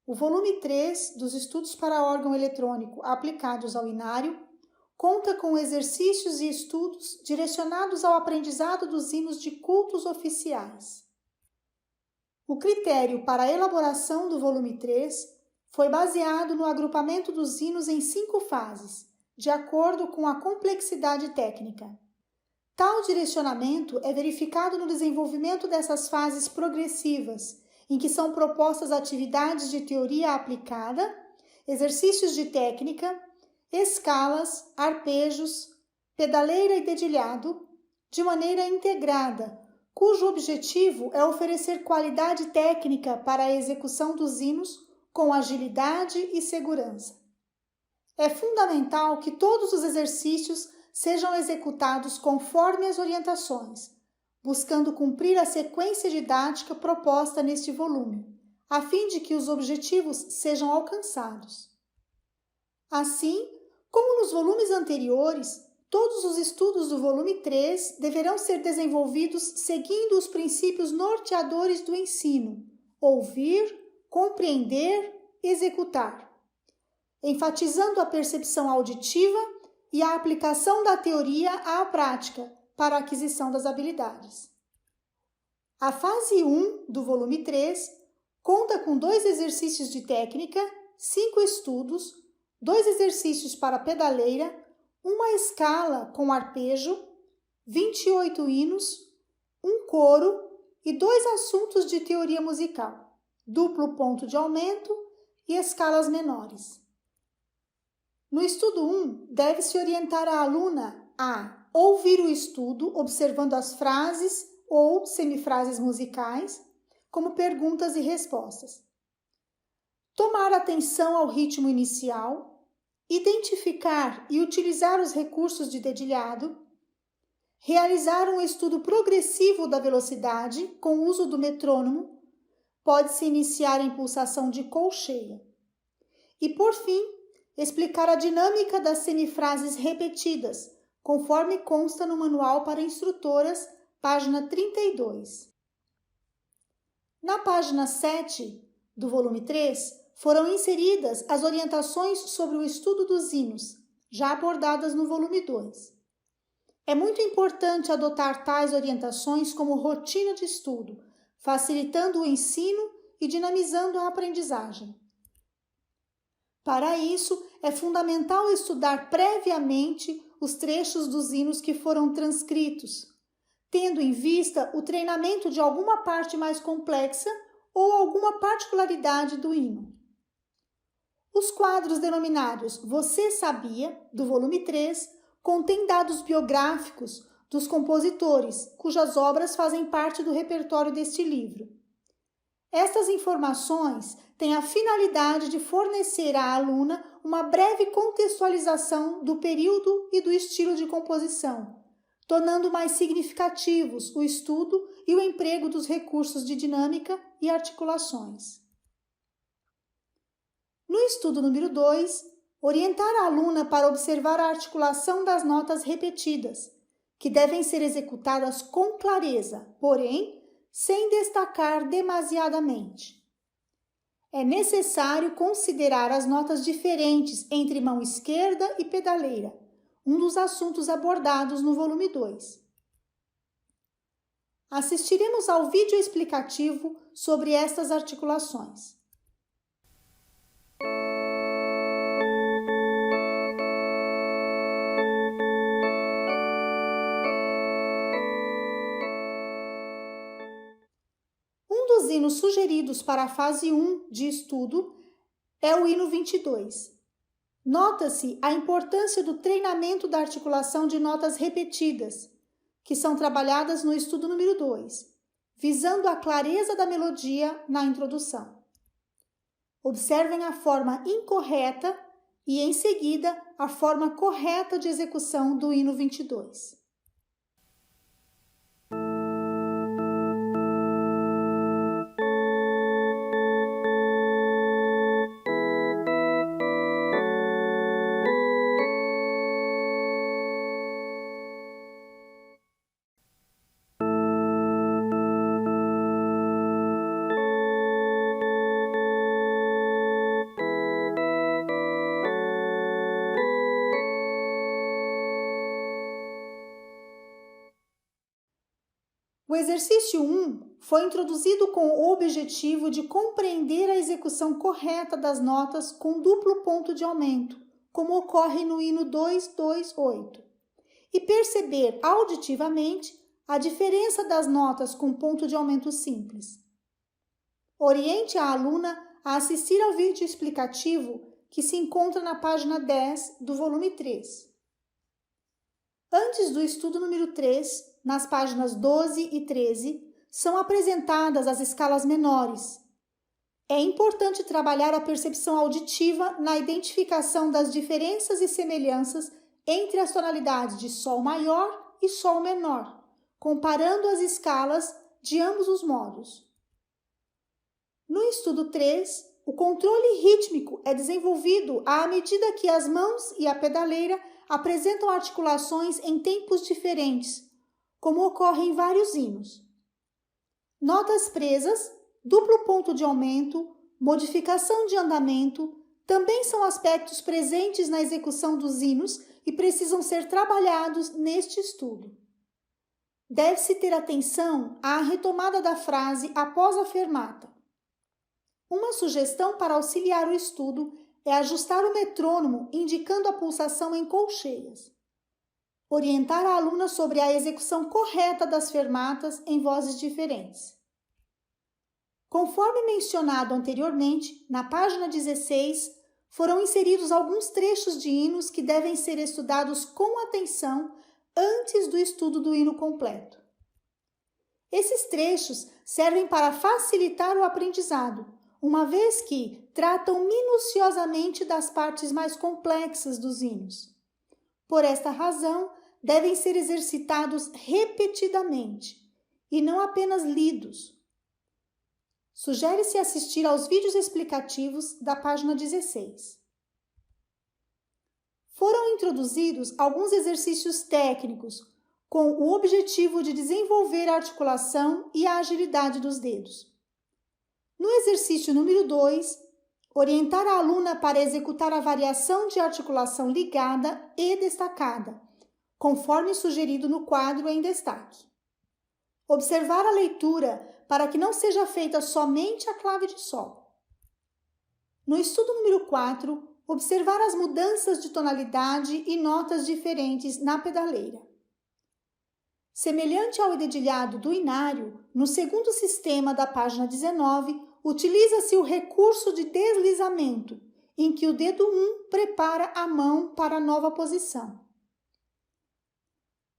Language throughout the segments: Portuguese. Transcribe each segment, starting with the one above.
O volume 3 dos Estudos para órgão eletrônico aplicados ao inário conta com exercícios e estudos direcionados ao aprendizado dos hinos de cultos oficiais. O critério para a elaboração do volume 3 foi baseado no agrupamento dos hinos em 5 fases, de acordo com a complexidade técnica. Tal direcionamento é verificado no desenvolvimento dessas fases progressivas, em que são propostas atividades de teoria aplicada, exercícios de técnica, escalas, arpejos, pedaleira e dedilhado, de maneira integrada, cujo objetivo é oferecer qualidade técnica para a execução dos hinos com agilidade e segurança. É fundamental que todos os exercícios sejam executados conforme as orientações, buscando cumprir a sequência didática proposta neste volume, a fim de que os objetivos sejam alcançados. Assim, como nos volumes anteriores, todos os estudos do volume 3 deverão ser desenvolvidos seguindo os princípios norteadores do ensino: ouvir, compreender, executar, enfatizando a percepção auditiva e a aplicação da teoria à prática para a aquisição das habilidades. A fase 1 do volume 3 conta com 2 exercícios de técnica, 5 estudos, 2 exercícios para pedaleira, uma escala com arpejo, 28 hinos, um coro e 2 assuntos de teoria musical, duplo ponto de aumento e escalas menores. No estudo 1, deve-se orientar a aluna a ouvir o estudo observando as frases ou semifrases musicais, como perguntas e respostas. Tomar atenção ao ritmo inicial, identificar e utilizar os recursos de dedilhado, realizar um estudo progressivo da velocidade com o uso do metrônomo, pode-se iniciar em pulsação de colcheia. E, por fim, explicar a dinâmica das semifrases repetidas, conforme consta no Manual para Instrutoras, página 32. Na página 7 do volume 3, foram inseridas as orientações sobre o estudo dos hinos, já abordadas no volume 2. É muito importante adotar tais orientações como rotina de estudo, facilitando o ensino e dinamizando a aprendizagem. Para isso, é fundamental estudar previamente os trechos dos hinos que foram transcritos, tendo em vista o treinamento de alguma parte mais complexa ou alguma particularidade do hino. Os quadros denominados Você Sabia, do volume 3, contêm dados biográficos dos compositores, cujas obras fazem parte do repertório deste livro. Estas informações têm a finalidade de fornecer à aluna uma breve contextualização do período e do estilo de composição, tornando mais significativos o estudo e o emprego dos recursos de dinâmica e articulações. No estudo número 2, orientar a aluna para observar a articulação das notas repetidas, que devem ser executadas com clareza, porém, sem destacar demasiadamente. É necessário considerar as notas diferentes entre mão esquerda e pedaleira, um dos assuntos abordados no volume 2. Assistiremos ao vídeo explicativo sobre estas articulações. Os hinos sugeridos para a fase 1 de estudo é o hino 22. Nota-se a importância do treinamento da articulação de notas repetidas, que são trabalhadas no estudo número 2, visando a clareza da melodia na introdução. Observem a forma incorreta e, em seguida, a forma correta de execução do hino 22. exercício 1 foi introduzido com o objetivo de compreender a execução correta das notas com duplo ponto de aumento, como ocorre no hino 228, e perceber auditivamente a diferença das notas com ponto de aumento simples. Oriente a aluna a assistir ao vídeo explicativo que se encontra na página 10 do volume 3. Antes do estudo número 3, nas páginas 12 e 13, são apresentadas as escalas menores. É importante trabalhar a percepção auditiva na identificação das diferenças e semelhanças entre as tonalidades de Sol maior e Sol menor, comparando as escalas de ambos os modos. No estudo 3, o controle rítmico é desenvolvido à medida que as mãos e a pedaleira apresentam articulações em tempos diferentes, como ocorre em vários hinos. Notas presas, duplo ponto de aumento, modificação de andamento também são aspectos presentes na execução dos hinos e precisam ser trabalhados neste estudo. Deve-se ter atenção à retomada da frase após a fermata. Uma sugestão para auxiliar o estudo é ajustar o metrônomo indicando a pulsação em colcheias. Orientar a aluna sobre a execução correta das fermatas em vozes diferentes. Conforme mencionado anteriormente, na página 16, foram inseridos alguns trechos de hinos que devem ser estudados com atenção antes do estudo do hino completo. Esses trechos servem para facilitar o aprendizado, uma vez que tratam minuciosamente das partes mais complexas dos hinos. Por esta razão, devem ser exercitados repetidamente e não apenas lidos. Sugere-se assistir aos vídeos explicativos da página 16. Foram introduzidos alguns exercícios técnicos com o objetivo de desenvolver a articulação e a agilidade dos dedos. No exercício número 2, orientar a aluna para executar a variação de articulação ligada e destacada, conforme sugerido no quadro em destaque. Observar a leitura para que não seja feita somente a clave de Sol. No estudo número 4, observar as mudanças de tonalidade e notas diferentes na pedaleira. Semelhante ao dedilhado do inário, no segundo sistema da página 19, utiliza-se o recurso de deslizamento, em que o dedo 1 prepara a mão para a nova posição.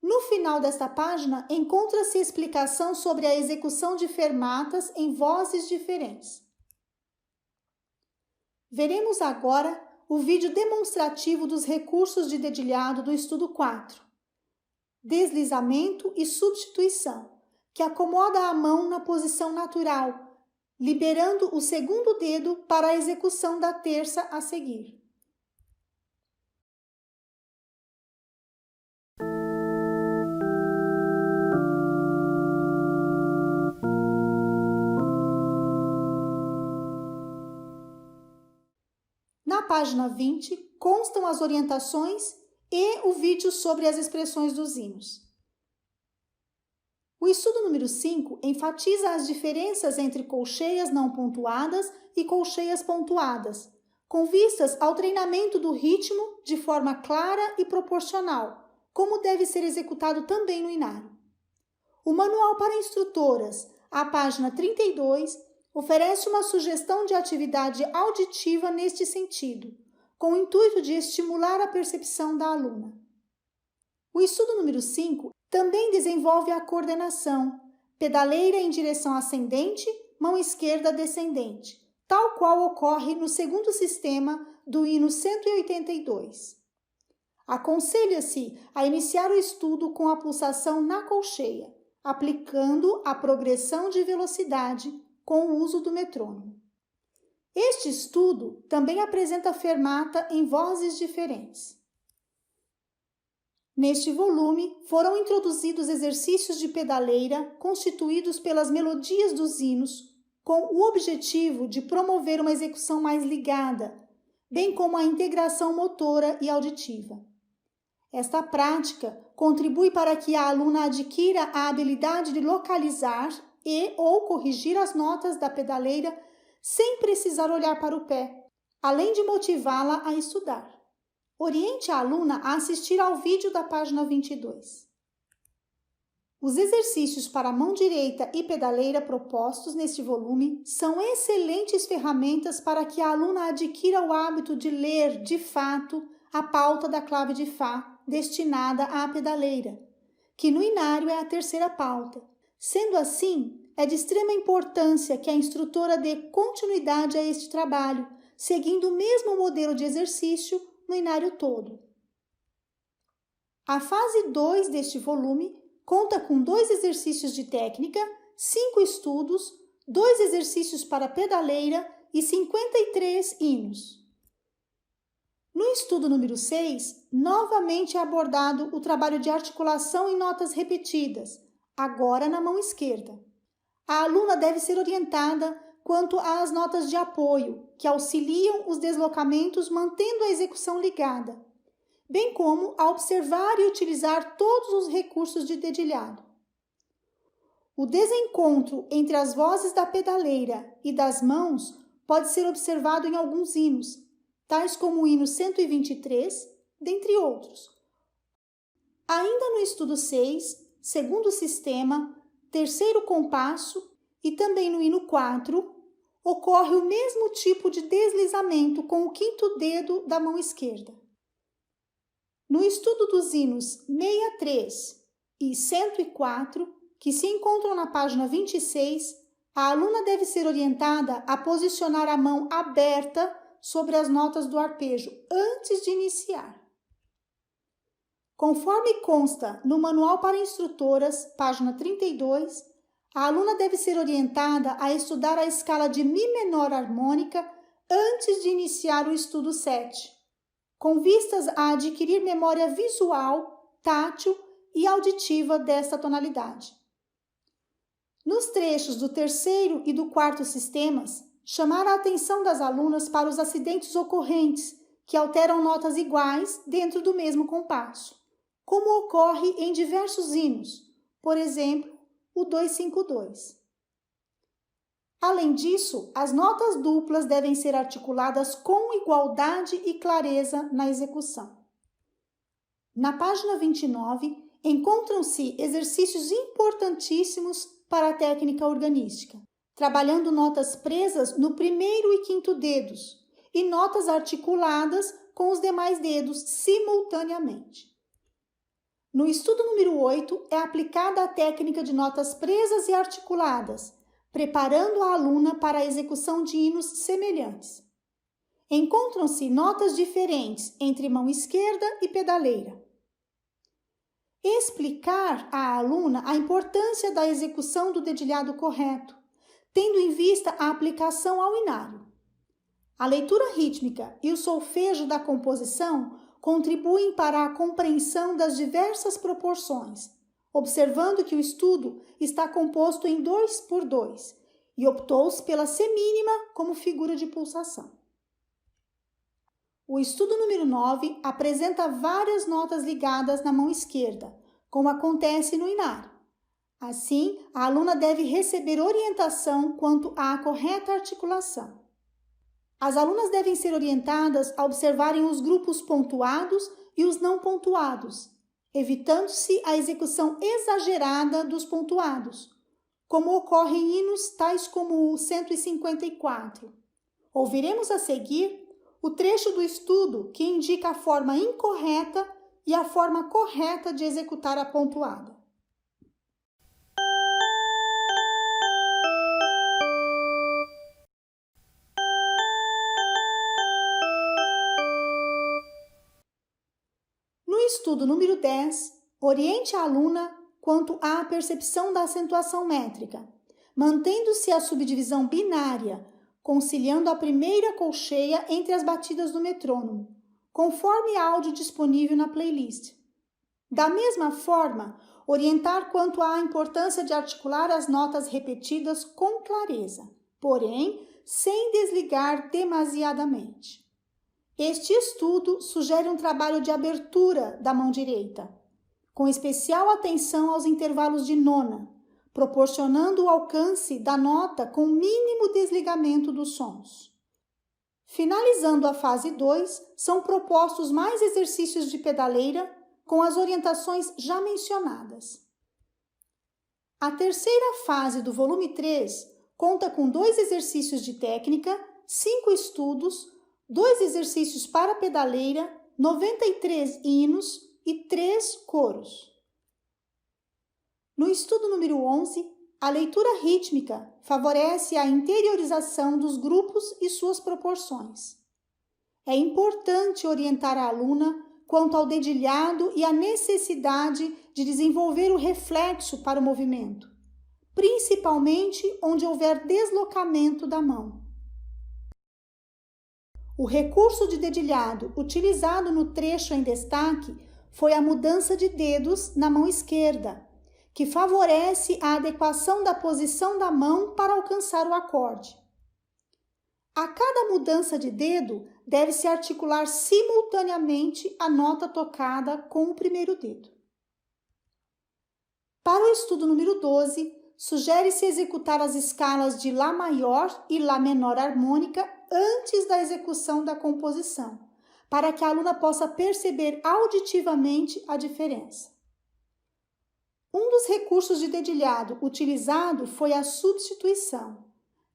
No final desta página, encontra-se explicação sobre a execução de fermatas em vozes diferentes. Veremos agora o vídeo demonstrativo dos recursos de dedilhado do estudo 4. Deslizamento e substituição, que acomoda a mão na posição natural, liberando o segundo dedo para a execução da terça a seguir. Na página 20, constam as orientações e o vídeo sobre as expressões dos hinos. O estudo número 5 enfatiza as diferenças entre colcheias não pontuadas e colcheias pontuadas, com vistas ao treinamento do ritmo de forma clara e proporcional, como deve ser executado também no inário. O Manual para Instrutoras, a página 32, oferece uma sugestão de atividade auditiva neste sentido, com o intuito de estimular a percepção da aluna. O estudo número 5 também desenvolve a coordenação, pedaleira em direção ascendente, mão esquerda descendente, tal qual ocorre no segundo sistema do hino 182. Aconselha-se a iniciar o estudo com a pulsação na colcheia, aplicando a progressão de velocidade com o uso do metrônomo. Este estudo também apresenta fermata em vozes diferentes. Neste volume, foram introduzidos exercícios de pedaleira constituídos pelas melodias dos hinos, com o objetivo de promover uma execução mais ligada, bem como a integração motora e auditiva. Esta prática contribui para que a aluna adquira a habilidade de localizar e ou corrigir as notas da pedaleira sem precisar olhar para o pé, além de motivá-la a estudar. Oriente a aluna a assistir ao vídeo da página 22. Os exercícios para a mão direita e pedaleira propostos neste volume são excelentes ferramentas para que a aluna adquira o hábito de ler, de fato, a pauta da clave de Fá destinada à pedaleira, que no inário é a terceira pauta. Sendo assim, é de extrema importância que a instrutora dê continuidade a este trabalho, seguindo o mesmo modelo de exercício no inário todo. A fase 2 deste volume conta com 2 exercícios de técnica, 5 estudos, 2 exercícios para pedaleira e 53 hinos. No estudo número 6, novamente é abordado o trabalho de articulação em notas repetidas, agora na mão esquerda. A aluna deve ser orientada quanto às notas de apoio, que auxiliam os deslocamentos mantendo a execução ligada, bem como a observar e utilizar todos os recursos de dedilhado. O desencontro entre as vozes da pedaleira e das mãos pode ser observado em alguns hinos, tais como o hino 123, dentre outros. Ainda no estudo 6, segundo sistema, terceiro compasso e também no hino 4, ocorre o mesmo tipo de deslizamento com o quinto dedo da mão esquerda. No estudo dos hinos 63 e 104, que se encontram na página 26, a aluna deve ser orientada a posicionar a mão aberta sobre as notas do arpejo antes de iniciar. Conforme consta no Manual para Instrutoras, página 32, a aluna deve ser orientada a estudar a escala de Mi menor harmônica antes de iniciar o estudo 7, com vistas a adquirir memória visual, tátil e auditiva desta tonalidade. Nos trechos do terceiro e do quarto sistemas, chamar a atenção das alunas para os acidentes ocorrentes que alteram notas iguais dentro do mesmo compasso, como ocorre em diversos hinos, por exemplo, o 252. Além disso, as notas duplas devem ser articuladas com igualdade e clareza na execução. Na página 29, encontram-se exercícios importantíssimos para a técnica organística, trabalhando notas presas no primeiro e quinto dedos e notas articuladas com os demais dedos simultaneamente. No estudo número 8, é aplicada a técnica de notas presas e articuladas, preparando a aluna para a execução de hinos semelhantes. Encontram-se notas diferentes entre mão esquerda e pedaleira. Explicar à aluna a importância da execução do dedilhado correto, tendo em vista a aplicação ao inário. A leitura rítmica e o solfejo da composição contribuem para a compreensão das diversas proporções, observando que o estudo está composto em 2x2 e optou-se pela semínima como figura de pulsação. O estudo número 9 apresenta várias notas ligadas na mão esquerda, como acontece no inário. Assim, a aluna deve receber orientação quanto à correta articulação. As alunas devem ser orientadas a observarem os grupos pontuados e os não pontuados, evitando-se a execução exagerada dos pontuados, como ocorre em hinos tais como o 154. Ouviremos a seguir o trecho do estudo que indica a forma incorreta e a forma correta de executar a pontuada. No estudo número 10, oriente a aluna quanto à percepção da acentuação métrica, mantendo-se a subdivisão binária, conciliando a primeira colcheia entre as batidas do metrônomo, conforme áudio disponível na playlist. Da mesma forma, orientar quanto à importância de articular as notas repetidas com clareza, porém, sem desligar demasiadamente. Este estudo sugere um trabalho de abertura da mão direita, com especial atenção aos intervalos de nona, proporcionando o alcance da nota com mínimo desligamento dos sons. Finalizando a fase 2, são propostos mais exercícios de pedaleira com as orientações já mencionadas. A terceira fase do volume 3 conta com 2 exercícios de técnica, 5 estudos, 2 exercícios para pedaleira, 93 hinos e 3 coros. No estudo número 11, a leitura rítmica favorece a interiorização dos grupos e suas proporções. É importante orientar a aluna quanto ao dedilhado e a necessidade de desenvolver o reflexo para o movimento, principalmente onde houver deslocamento da mão. O recurso de dedilhado utilizado no trecho em destaque foi a mudança de dedos na mão esquerda, que favorece a adequação da posição da mão para alcançar o acorde. A cada mudança de dedo, deve-se articular simultaneamente a nota tocada com o primeiro dedo. Para o estudo número 12, sugere-se executar as escalas de Lá maior e Lá menor harmônica antes da execução da composição, para que a aluna possa perceber auditivamente a diferença. Um dos recursos de dedilhado utilizado foi a substituição.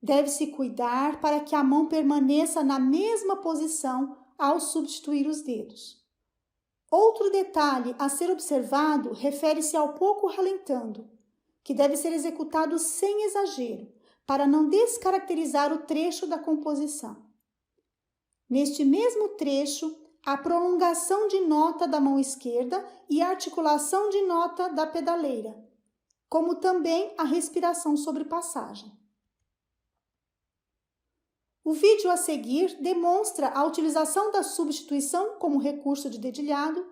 Deve-se cuidar para que a mão permaneça na mesma posição ao substituir os dedos. Outro detalhe a ser observado refere-se ao pouco ralentando, que deve ser executado sem exagero, para não descaracterizar o trecho da composição. Neste mesmo trecho, a prolongação de nota da mão esquerda e a articulação de nota da pedaleira, como também a respiração sobre passagem. O vídeo a seguir demonstra a utilização da substituição como recurso de dedilhado,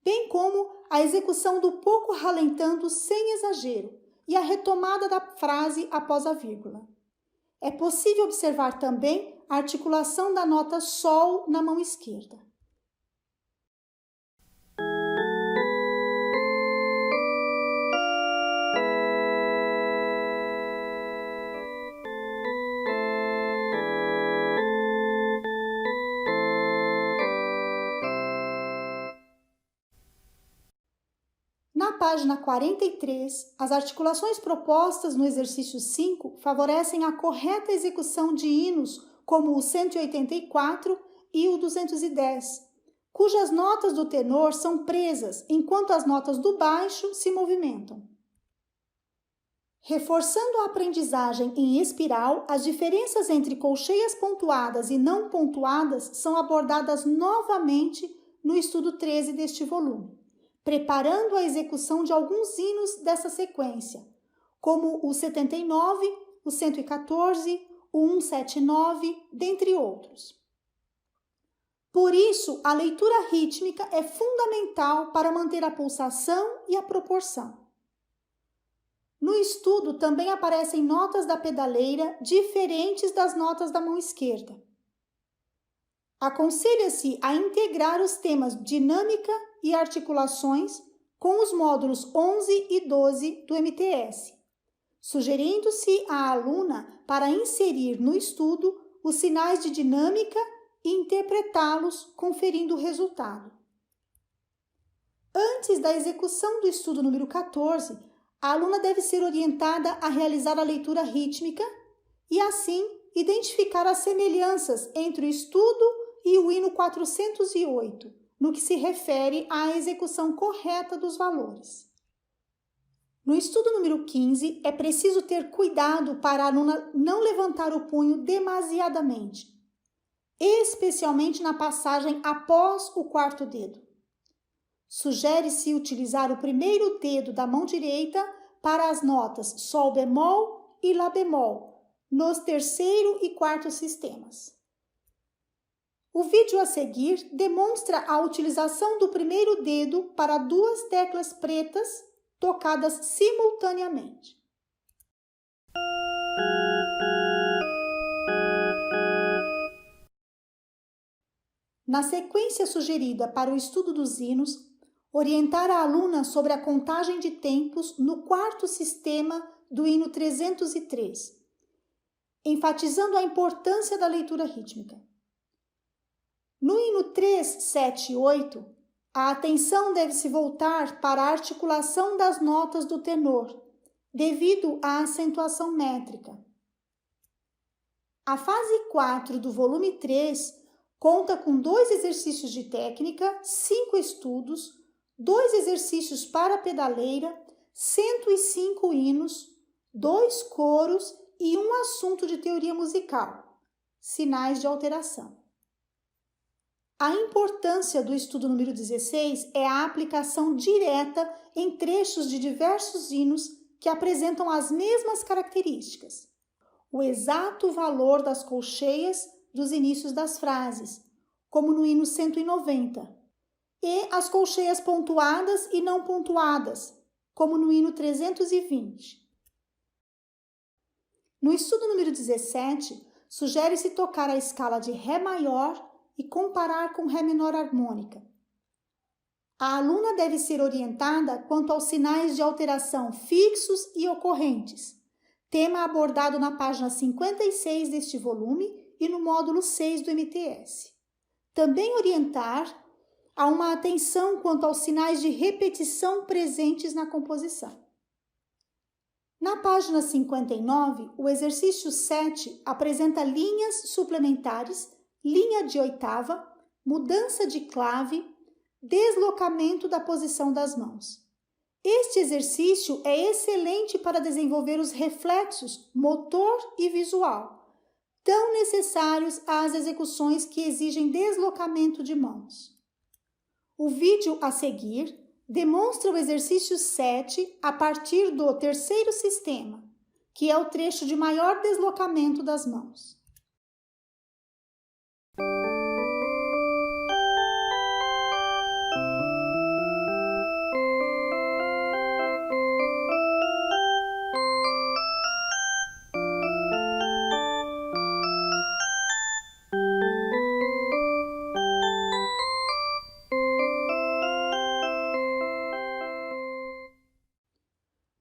bem como a execução do pouco ralentando sem exagero e a retomada da frase após a vírgula. É possível observar também a articulação da nota Sol na mão esquerda. Na página 43, as articulações propostas no exercício 5 favorecem a correta execução de hinos como o 184 e o 210, cujas notas do tenor são presas enquanto as notas do baixo se movimentam. Reforçando a aprendizagem em espiral, as diferenças entre colcheias pontuadas e não pontuadas são abordadas novamente no estudo 13 deste volume, preparando a execução de alguns hinos dessa sequência, como o 79, o 114, o 179, dentre outros. Por isso, a leitura rítmica é fundamental para manter a pulsação e a proporção. No estudo também aparecem notas da pedaleira diferentes das notas da mão esquerda. Aconselha-se a integrar os temas dinâmica e articulações com os módulos 11 e 12 do MTS, sugerindo-se à aluna para inserir no estudo os sinais de dinâmica e interpretá-los, conferindo o resultado. Antes da execução do estudo número 14, a aluna deve ser orientada a realizar a leitura rítmica e, assim, identificar as semelhanças entre o estudo e o hino 408, no que se refere à execução correta dos valores. No estudo número 15, é preciso ter cuidado para a aluna não levantar o punho demasiadamente, especialmente na passagem após o quarto dedo. Sugere-se utilizar o primeiro dedo da mão direita para as notas Sol bemol e Lá bemol, nos terceiro e quarto sistemas. O vídeo a seguir demonstra a utilização do primeiro dedo para 2 teclas pretas tocadas simultaneamente. Na sequência sugerida para o estudo dos hinos, orientar a aluna sobre a contagem de tempos no quarto sistema do hino 303, enfatizando a importância da leitura rítmica. No hino 3, 7 e 8, a atenção deve se voltar para a articulação das notas do tenor, devido à acentuação métrica. A fase 4 do volume 3 conta com 2 exercícios de técnica, 5 estudos, 2 exercícios para pedaleira, 105 hinos, 2 coros e um assunto de teoria musical, sinais de alteração. A importância do estudo número 16 é a aplicação direta em trechos de diversos hinos que apresentam as mesmas características. O exato valor das colcheias dos inícios das frases, como no hino 190, e as colcheias pontuadas e não pontuadas, como no hino 320. No estudo número 17, sugere-se tocar a escala de Ré maior e comparar com Ré menor harmônica. A aluna deve ser orientada quanto aos sinais de alteração fixos e ocorrentes, tema abordado na página 56 deste volume e no módulo 6 do MTS. Também orientar a uma atenção quanto aos sinais de repetição presentes na composição. Na página 59, o exercício 7 apresenta linhas suplementares, linha de oitava, mudança de clave, deslocamento da posição das mãos. Este exercício é excelente para desenvolver os reflexos motor e visual, tão necessários às execuções que exigem deslocamento de mãos. O vídeo a seguir demonstra o exercício 7 a partir do terceiro sistema, que é o trecho de maior deslocamento das mãos.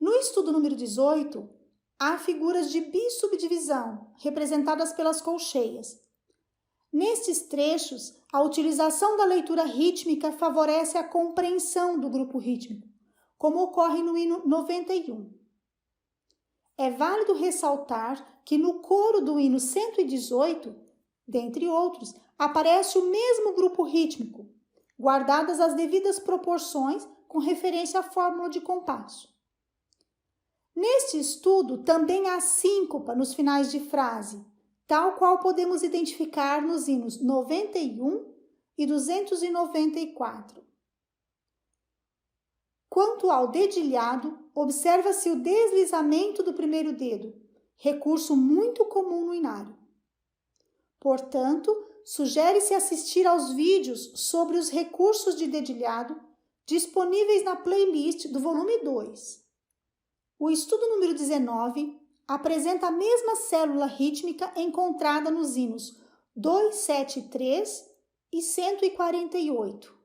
No estudo número 18, há figuras de bissubdivisão, representadas pelas colcheias. Nestes trechos, a utilização da leitura rítmica favorece a compreensão do grupo rítmico, como ocorre no hino 91. É válido ressaltar que no coro do hino 118, dentre outros, aparece o mesmo grupo rítmico, guardadas as devidas proporções com referência à fórmula de compasso. Neste estudo, também há síncopa nos finais de frase, tal qual podemos identificar nos hinos 91 e 294. Quanto ao dedilhado, observa-se o deslizamento do primeiro dedo, recurso muito comum no inário. Portanto, sugere-se assistir aos vídeos sobre os recursos de dedilhado disponíveis na playlist do volume 2. O estudo número 19 apresenta a mesma célula rítmica encontrada nos hinos 273 e 148.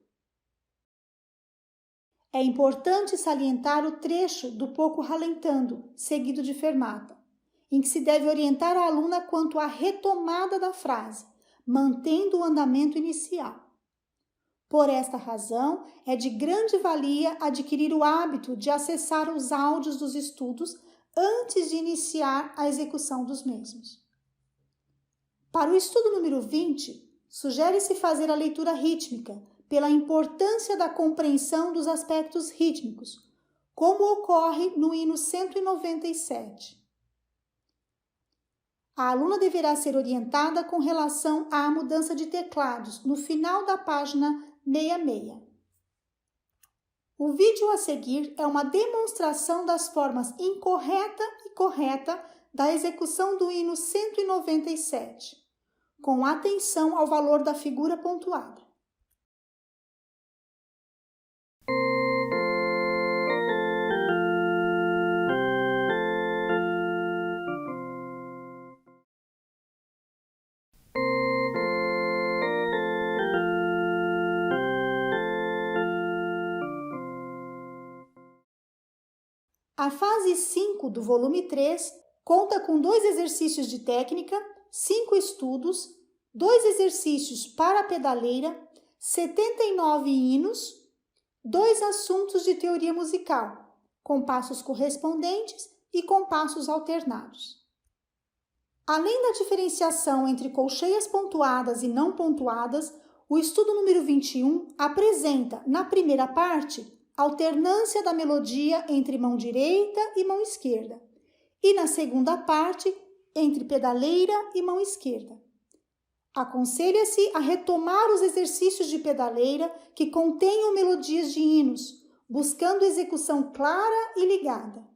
É importante salientar o trecho do pouco ralentando, seguido de fermata, em que se deve orientar a aluna quanto à retomada da frase, mantendo o andamento inicial. Por esta razão, é de grande valia adquirir o hábito de acessar os áudios dos estudos antes de iniciar a execução dos mesmos. Para o estudo número 20, sugere-se fazer a leitura rítmica pela importância da compreensão dos aspectos rítmicos, como ocorre no hino 197. A aluna deverá ser orientada com relação à mudança de teclados no final da página 66. O vídeo a seguir é uma demonstração das formas incorreta e correta da execução do hino 197, com atenção ao valor da figura pontuada. A fase 5 do volume 3 conta com 2 exercícios de técnica, 5 estudos, 2 exercícios para a pedaleira, 79 hinos, 2 assuntos de teoria musical, compassos correspondentes e compassos alternados. Além da diferenciação entre colcheias pontuadas e não pontuadas, o estudo número 21 apresenta, na primeira parte, alternância da melodia entre mão direita e mão esquerda, e na segunda parte, entre pedaleira e mão esquerda. Aconselha-se a retomar os exercícios de pedaleira que contenham melodias de hinos, buscando execução clara e ligada.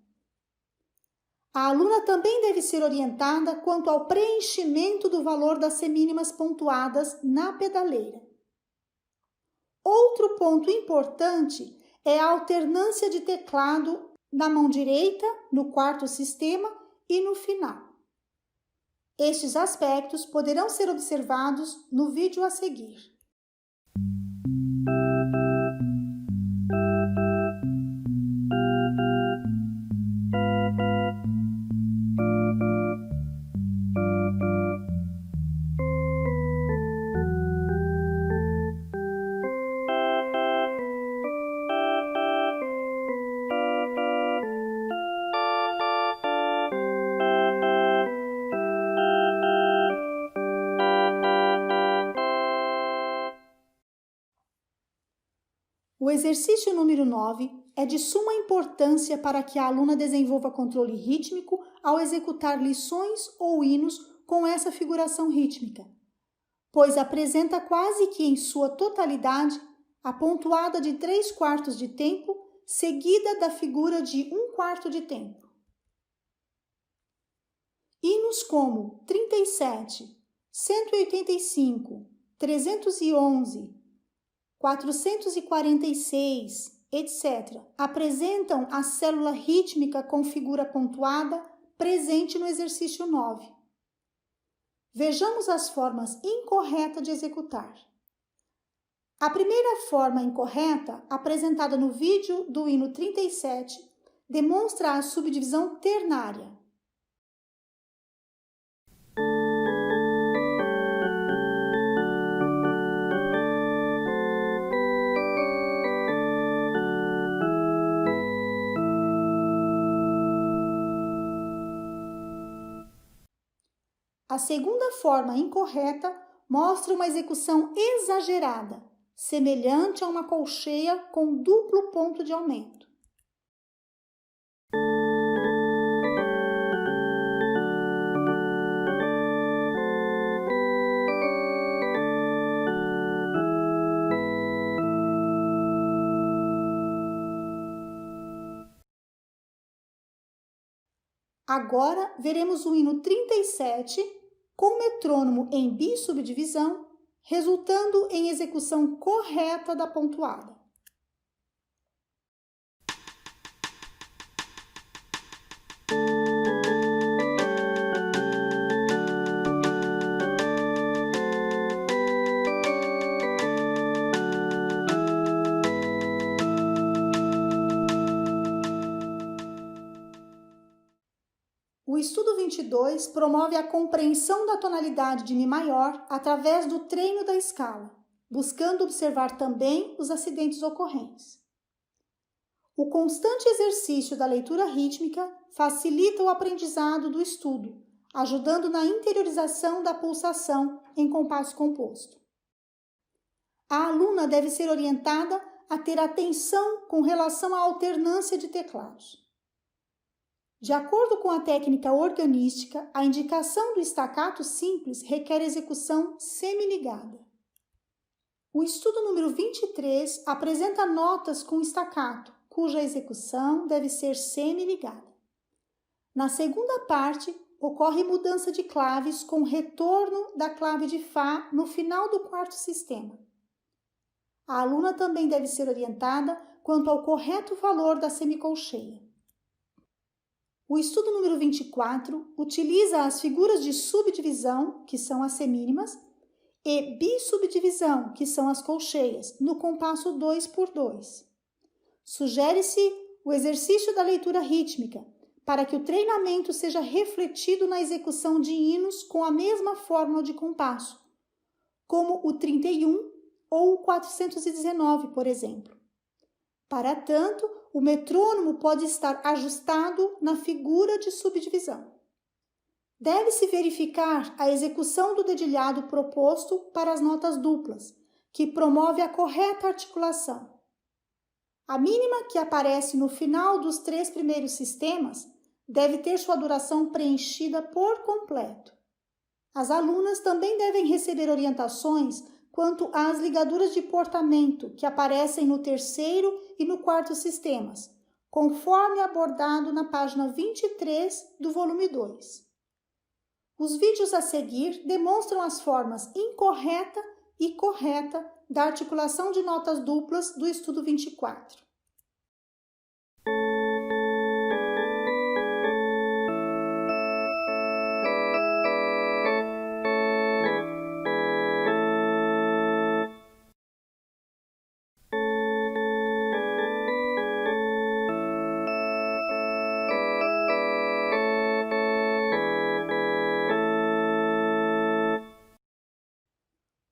A aluna também deve ser orientada quanto ao preenchimento do valor das semínimas pontuadas na pedaleira. Outro ponto importante é a alternância de teclado na mão direita, no quarto sistema e no final. Estes aspectos poderão ser observados no vídeo a seguir. O exercício número 9 é de suma importância para que a aluna desenvolva controle rítmico ao executar lições ou hinos com essa figuração rítmica, pois apresenta quase que em sua totalidade a pontuada de 3/4 de tempo, seguida da figura de 1/4 de tempo. Hinos como 37, 185, 311, 446, etc., apresentam a célula rítmica com figura pontuada presente no exercício 9. Vejamos as formas incorretas de executar. A primeira forma incorreta, apresentada no vídeo do hino 37, demonstra a subdivisão ternária. A segunda forma incorreta mostra uma execução exagerada, semelhante a uma colcheia com duplo ponto de aumento. Agora veremos o hino 37 com metrônomo em bissubdivisão, resultando em execução correta da pontuada. O estudo 22 promove a compreensão da tonalidade de Mi maior através do treino da escala, buscando observar também os acidentes ocorrentes. O constante exercício da leitura rítmica facilita o aprendizado do estudo, ajudando na interiorização da pulsação em compasso composto. A aluna deve ser orientada a ter atenção com relação à alternância de teclados. De acordo com a técnica organística, a indicação do staccato simples requer execução semiligada. O estudo número 23 apresenta notas com staccato, cuja execução deve ser semiligada. Na segunda parte, ocorre mudança de claves com retorno da clave de Fá no final do quarto sistema. A aluna também deve ser orientada quanto ao correto valor da semicolcheia. O estudo número 24 utiliza as figuras de subdivisão, que são as semínimas, e bissubdivisão, que são as colcheias, no compasso 2x2. Sugere-se o exercício da leitura rítmica, para que o treinamento seja refletido na execução de hinos com a mesma fórmula de compasso, como o 31 ou o 419, por exemplo. Para tanto, o metrônomo pode estar ajustado na figura de subdivisão. Deve-se verificar a execução do dedilhado proposto para as notas duplas, que promove a correta articulação. A mínima que aparece no final dos 3 primeiros sistemas deve ter sua duração preenchida por completo. As alunas também devem receber orientações quanto às ligaduras de portamento que aparecem no 3º e no 4º sistemas, conforme abordado na página 23 do volume 2. Os vídeos a seguir demonstram as formas incorreta e correta da articulação de notas duplas do estudo 24.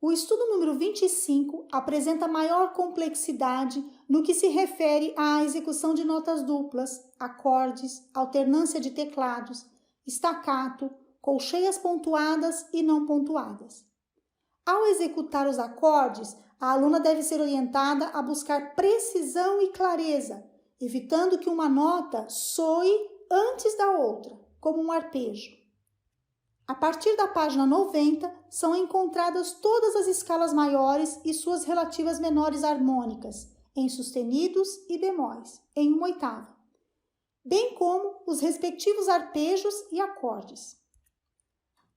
O estudo número 25 apresenta maior complexidade no que se refere à execução de notas duplas, acordes, alternância de teclados, staccato, colcheias pontuadas e não pontuadas. Ao executar os acordes, a aluna deve ser orientada a buscar precisão e clareza, evitando que uma nota soe antes da outra, como um arpejo. A partir da página 90, são encontradas todas as escalas maiores e suas relativas menores harmônicas, em sustenidos e bemóis, em 1/8, bem como os respectivos arpejos e acordes.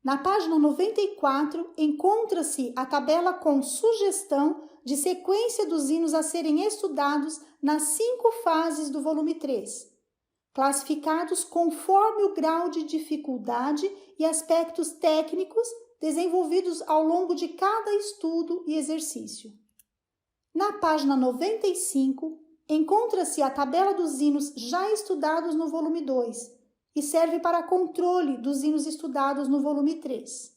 Na página 94, encontra-se a tabela com sugestão de sequência dos hinos a serem estudados nas 5 fases do volume 3, classificados conforme o grau de dificuldade e aspectos técnicos desenvolvidos ao longo de cada estudo e exercício. Na página 95, encontra-se a tabela dos hinos já estudados no volume 2 e serve para controle dos hinos estudados no volume 3.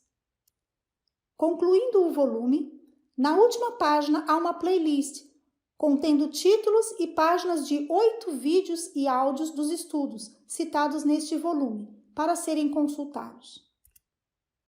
Concluindo o volume, na última página há uma playlist contendo títulos e páginas de 8 vídeos e áudios dos estudos citados neste volume, para serem consultados.